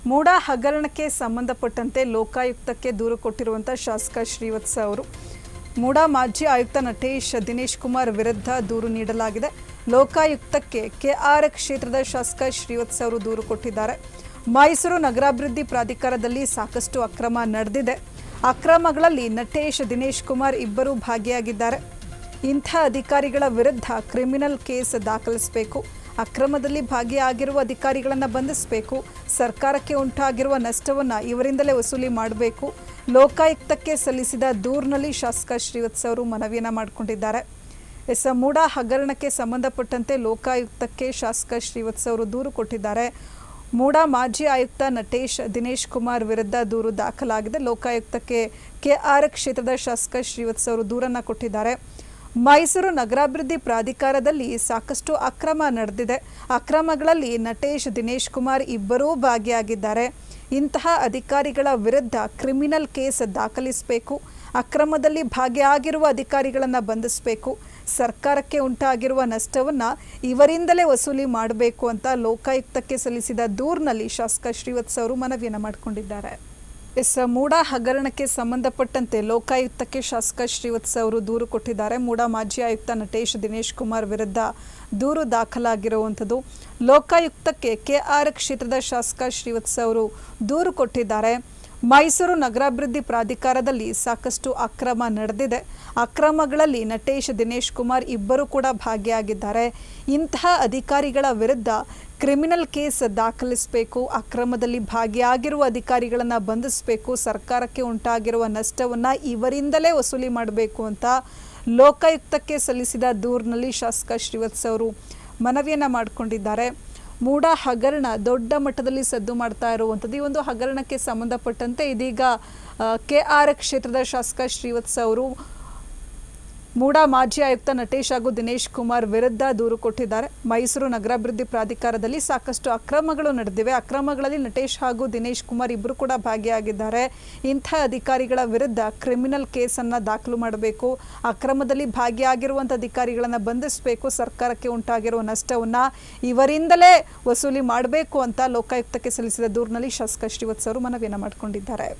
ಮೂಡಾ ಹಗರಣಕ್ಕೆ ಸಂಬಂಧಪಟ್ಟಂತೆ ಲೋಕಾಯುಕ್ತಕ್ಕೆ ದೂರು ಕೊಟ್ಟಿರುವಂತ ಶಾಸಕ ಶ್ರೀವತ್ಸ ಅವರು ಮೂಡಾ ಮಾಜಿ ಆಯುಕ್ತ ನಟೇಶ್ ದಿನೇಶ್ ಕುಮಾರ್ ವಿರುದ್ಧ ದೂರು ನೀಡಲಾಗಿದೆ. ಲೋಕಾಯುಕ್ತಕ್ಕೆ ಕೆಆರ್ ಕ್ಷೇತ್ರದ ಶಾಸಕ ಶ್ರೀವತ್ಸ ಅವರು ದೂರು ಕೊಟ್ಟಿದ್ದಾರೆ. ಮೈಸೂರು ನಗರಾಭಿವೃದ್ಧಿ ಪ್ರಾಧಿಕಾರದಲ್ಲಿ ಸಾಕಷ್ಟು ಅಕ್ರಮ ನಡೆದಿದೆ. ಅಕ್ರಮಗಳಲ್ಲಿ ನಟೇಶ್ ದಿನೇಶ್ ಕುಮಾರ್ ಇಬ್ಬರು ಭಾಗಿಯಾಗಿದ್ದಾರೆ. ಇಂಥ ಅಧಿಕಾರಿಗಳ ವಿರುದ್ಧ ಕ್ರಿಮಿನಲ್ ಕೇಸ್ ದಾಖಲಿಸಬೇಕು. ಅಕ್ರಮದಲ್ಲಿ ಭಾಗಿಯಾಗಿರುವ ಅಧಿಕಾರಿಗಳನ್ನು ಬಂಧಿಸಬೇಕು. ಸರ್ಕಾರಕ್ಕೆ ಉಂಟಾಗಿರುವ ನಷ್ಟವನ್ನು ಇವರಿಂದಲೇ ವಸೂಲಿ ಮಾಡಬೇಕು. ಲೋಕಾಯುಕ್ತಕ್ಕೆ ಸಲ್ಲಿಸಿದ ದೂರಿನಲ್ಲಿ ಶಾಸಕ ಶ್ರೀವತ್ಸ ಅವರು ಮನವಿಯನ್ನು ಮಾಡಿಕೊಂಡಿದ್ದಾರೆ. ಮೂಡಾ ಹಗರಣಕ್ಕೆ ಸಂಬಂಧಪಟ್ಟಂತೆ ಲೋಕಾಯುಕ್ತಕ್ಕೆ ಶಾಸಕ ಶ್ರೀವತ್ಸ ಅವರು ದೂರು ಕೊಟ್ಟಿದ್ದಾರೆ. ಮೂಡಾ ಮಾಜಿ ಆಯುಕ್ತ ನಟೇಶ್ ದಿನೇಶ್ ಕುಮಾರ್ ವಿರುದ್ಧ ದೂರು ದಾಖಲಾಗಿದೆ. ಲೋಕಾಯುಕ್ತಕ್ಕೆ ಕೆಆರ್ ಕ್ಷೇತ್ರದ ಶಾಸಕ ಶ್ರೀವತ್ಸ ಅವರು ದೂರನ್ನು ಕೊಟ್ಟಿದ್ದಾರೆ. ಮೈಸೂರು ನಗರಾಭಿವೃದ್ಧಿ ಪ್ರಾಧಿಕಾರದಲ್ಲಿ ಸಾಕಷ್ಟು ಅಕ್ರಮ ನಡೆದಿದೆ. ಅಕ್ರಮಗಳಲ್ಲಿ ನಟೇಶ್ ದಿನೇಶ್ ಕುಮಾರ್ ಇಬ್ಬರೂ ಭಾಗಿಯಾಗಿದ್ದಾರೆ. ಇಂತಹ ಅಧಿಕಾರಿಗಳ ವಿರುದ್ಧ ಕ್ರಿಮಿನಲ್ ಕೇಸ್ ದಾಖಲಿಸಬೇಕು. ಅಕ್ರಮದಲ್ಲಿ ಭಾಗಿಯಾಗಿರುವ ಅಧಿಕಾರಿಗಳನ್ನು ಬಂಧಿಸಬೇಕು. ಸರ್ಕಾರಕ್ಕೆ ಉಂಟಾಗಿರುವ ನಷ್ಟವನ್ನು ಇವರಿಂದಲೇ ವಸೂಲಿ ಮಾಡಬೇಕು ಅಂತ ಲೋಕಾಯುಕ್ತಕ್ಕೆ ಸಲ್ಲಿಸಿದ ದೂರಿನಲ್ಲಿ ಶಾಸಕ ಶ್ರೀವತ್ಸ ಅವರು ಮನವಿಯನ್ನು ಮಾಡಿಕೊಂಡಿದ್ದಾರೆ. ಮೂಡಾ ಹಗರಣಕ್ಕೆ ಸಂಬಂಧಪಟ್ಟಂತೆ ಲೋಕಾಯುಕ್ತಕ್ಕೆ ಶಾಸಕ ಶ್ರೀವತ್ಸ ಅವರು ದೂರು ಕೊಟ್ಟಿದ್ದಾರೆ. ಮೂಡಾ ಮಾಜಿ ಆಯುಕ್ತ ನಟೇಶ್ ದಿನೇಶ್ ಕುಮಾರ್ ವಿರುದ್ಧ ದೂರು ದಾಖಲಾಗಿರುವಂಥದ್ದು. ಲೋಕಾಯುಕ್ತಕ್ಕೆ ಕೆಆರ್ ಕ್ಷೇತ್ರದ ಶಾಸಕ ಶ್ರೀವತ್ಸ ಅವರು ದೂರು ಕೊಟ್ಟಿದ್ದಾರೆ. ಮೈಸೂರು ನಗರಾಭಿವೃದ್ಧಿ ಪ್ರಾಧಿಕಾರದಲ್ಲಿ ಸಾಕಷ್ಟು ಅಕ್ರಮ ನಡೆದಿದೆ. ಅಕ್ರಮಗಳಲ್ಲಿ ನಟೇಶ್ ದಿನೇಶ್ ಕುಮಾರ್ ಇಬ್ಬರು ಕೂಡ ಭಾಗಿಯಾಗಿದ್ದಾರೆ. ಇಂತಹ ಅಧಿಕಾರಿಗಳ ವಿರುದ್ಧ ಕ್ರಿಮಿನಲ್ ಕೇಸ್ ದಾಖಲಿಸಬೇಕು. ಅಕ್ರಮದಲ್ಲಿ ಭಾಗಿಯಾಗಿರುವ ಅಧಿಕಾರಿಗಳನ್ನು ಬಂಧಿಸಬೇಕು. ಸರ್ಕಾರಕ್ಕೆ ಉಂಟಾಗಿರುವ ನಷ್ಟವನ್ನು ಇವರಿಂದಲೇ ವಸೂಲಿ ಮಾಡಬೇಕು ಅಂತ ಲೋಕಾಯುಕ್ತಕ್ಕೆ ಸಲ್ಲಿಸಿದ ದೂರಿನಲ್ಲಿ ಶಾಸಕ ಶ್ರೀವತ್ಸ ಅವರು ಮನವಿಯನ್ನು ಮಾಡಿಕೊಂಡಿದ್ದಾರೆ. ಮೂಡಾ ಹಗರಣ ದೊಡ್ಡ ಮಟ್ಟದಲ್ಲಿ ಸದ್ದು ಮಾಡ್ತಾ ಇರುವಂಥದ್ದು. ಈ ಒಂದು ಹಗರಣಕ್ಕೆ ಸಂಬಂಧಪಟ್ಟಂತೆ ಇದೀಗ ಕೆಆರ್ ಕ್ಷೇತ್ರದ ಶಾಸಕ ಶ್ರೀವತ್ಸ ಅವರು ಮೂಡಾ ಮಾಜಿ ಆಯುಕ್ತ ನಟೇಶ್ ಹಾಗೂ ದಿನೇಶ್ ಕುಮಾರ್ ವಿರುದ್ಧ ದೂರು ಕೊಟ್ಟಿದ್ದಾರೆ. ಮೈಸೂರು ನಗರಾಭಿವೃದ್ಧಿ ಪ್ರಾಧಿಕಾರದಲ್ಲಿ ಸಾಕಷ್ಟು ಅಕ್ರಮಗಳು ನಡೆದಿವೆ. ಅಕ್ರಮಗಳಲ್ಲಿ ನಟೇಶ್ ಹಾಗೂ ದಿನೇಶ್ ಕುಮಾರ್ ಇಬ್ಬರು ಕೂಡ ಭಾಗಿಯಾಗಿದ್ದಾರೆ. ಇಂಥ ಅಧಿಕಾರಿಗಳ ವಿರುದ್ಧ ಕ್ರಿಮಿನಲ್ ಕೇಸನ್ನು ದಾಖಲು ಮಾಡಬೇಕು. ಅಕ್ರಮದಲ್ಲಿ ಭಾಗಿಯಾಗಿರುವಂಥ ಅಧಿಕಾರಿಗಳನ್ನು ಬಂಧಿಸಬೇಕು. ಸರ್ಕಾರಕ್ಕೆ ಉಂಟಾಗಿರುವ ನಷ್ಟವನ್ನು ಇವರಿಂದಲೇ ವಸೂಲಿ ಮಾಡಬೇಕು ಅಂತ ಲೋಕಾಯುಕ್ತಕ್ಕೆ ಸಲ್ಲಿಸಿದ ದೂರಿನಲ್ಲಿ ಶಾಸಕ ಶ್ರೀವತ್ಸ ಅವರು ಮನವಿಯನ್ನು ಮಾಡಿಕೊಂಡಿದ್ದಾರೆ.